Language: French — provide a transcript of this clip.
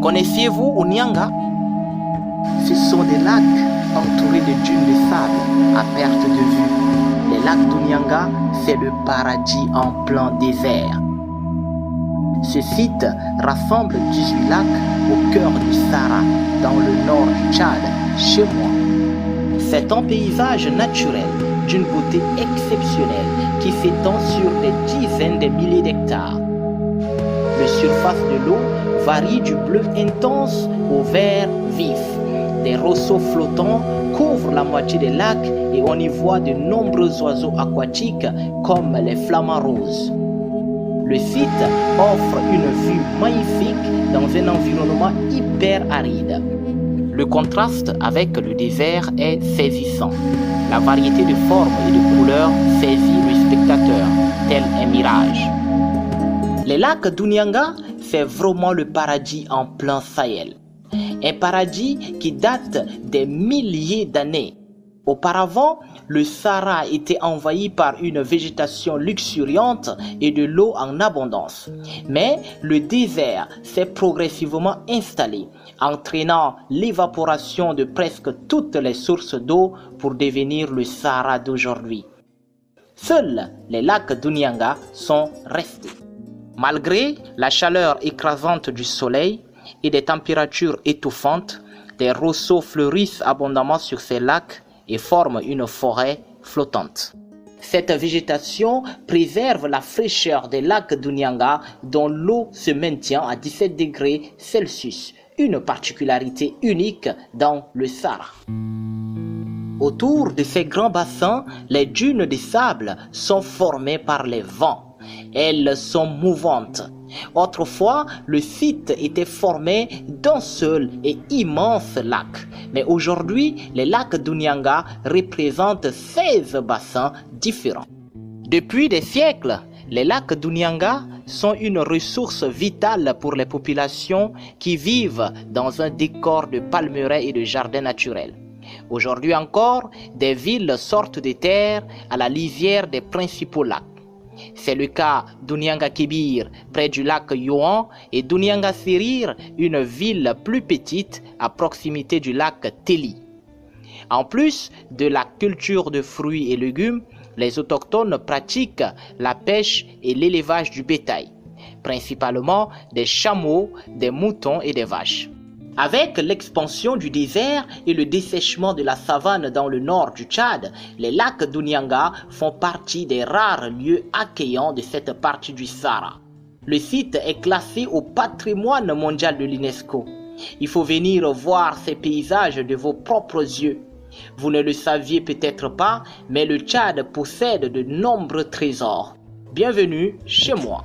Connaissiez-vous Onyanga? Ce sont des lacs entourés de dunes de sable à perte de vue. Les lacs d'Onyanga, c'est le paradis en plein désert. Ce site rassemble 18 lacs au cœur du Sahara, dans le nord du Tchad, chez moi. C'est un paysage naturel d'une beauté exceptionnelle qui s'étend sur des dizaines de milliers d'hectares. La surface de l'eau varie du bleu intense au vert vif. Des roseaux flottants couvrent la moitié des lacs et on y voit de nombreux oiseaux aquatiques comme les flamants roses. Le site offre une vue magnifique dans un environnement hyper aride. Le contraste avec le désert est saisissant. La variété de formes et de couleurs saisit le spectateur, tel un mirage. Les lacs d'Onyanga, c'est vraiment le paradis en plein Sahel. Un paradis qui date des milliers d'années. Auparavant, le Sahara était envahi par une végétation luxuriante et de l'eau en abondance. Mais le désert s'est progressivement installé, entraînant l'évaporation de presque toutes les sources d'eau pour devenir le Sahara d'aujourd'hui. Seuls les lacs d'Onyanga sont restés. Malgré la chaleur écrasante du soleil et des températures étouffantes, des roseaux fleurissent abondamment sur ces lacs et forment une forêt flottante. Cette végétation préserve la fraîcheur des lacs d'Onyanga dont l'eau se maintient à 17 degrés Celsius, une particularité unique dans le Sahara. Autour de ces grands bassins, les dunes de sable sont formées par les vents. Elles sont mouvantes. Autrefois, le site était formé d'un seul et immense lac. Mais aujourd'hui, les lacs d'Onyanga représentent 16 bassins différents. Depuis des siècles, les lacs d'Onyanga sont une ressource vitale pour les populations qui vivent dans un décor de palmeraies et de jardins naturels. Aujourd'hui encore, des villes sortent des terres à la lisière des principaux lacs. C'est le cas d'Onyanga Kébir, près du lac Yohan, et d'Onyanga Serir, une ville plus petite à proximité du lac Téli. En plus de la culture de fruits et légumes, les autochtones pratiquent la pêche et l'élevage du bétail, principalement des chameaux, des moutons et des vaches. Avec l'expansion du désert et le dessèchement de la savane dans le nord du Tchad, les lacs d'Onyanga font partie des rares lieux accueillants de cette partie du Sahara. Le site est classé au patrimoine mondial de l'UNESCO. Il faut venir voir ces paysages de vos propres yeux. Vous ne le saviez peut-être pas, mais le Tchad possède de nombreux trésors. Bienvenue chez moi.